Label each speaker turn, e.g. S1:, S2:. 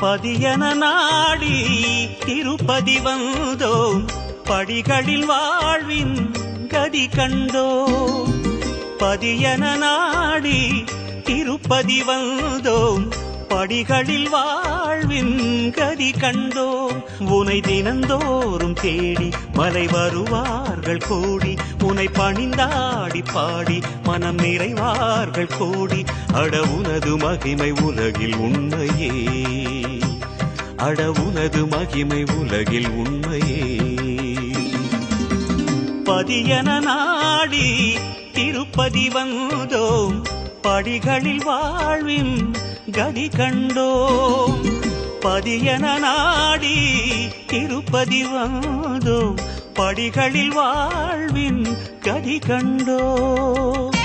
S1: பதியன நாடி திருப்பதி வந்தோம், படிகளில் வாழ்வின் கதி கண்டோம். பதியன நாடி திருப்பதி வந்தோம், படிகளில் வாழ்வின் கதி கண்டோம். உனை தினந்தோறும் தேடி மலை வருவார்கள் கோடி, உனை பணிந்தாடி பாடி மனம் நிறைவார்கள் கோடி. அட உனது மகிமை உலகில் உண்மையே, அட உனது மகிமை உலகில் உண்மையே. பதியன நாடி திருப்பதி வந்தோம், படிகளில் வாழ்வின் கதி கண்டோம். பதியன நாடி திருப்பதி வந்தோம், படிகளில் வாழ்வின் கதி கண்டோம்.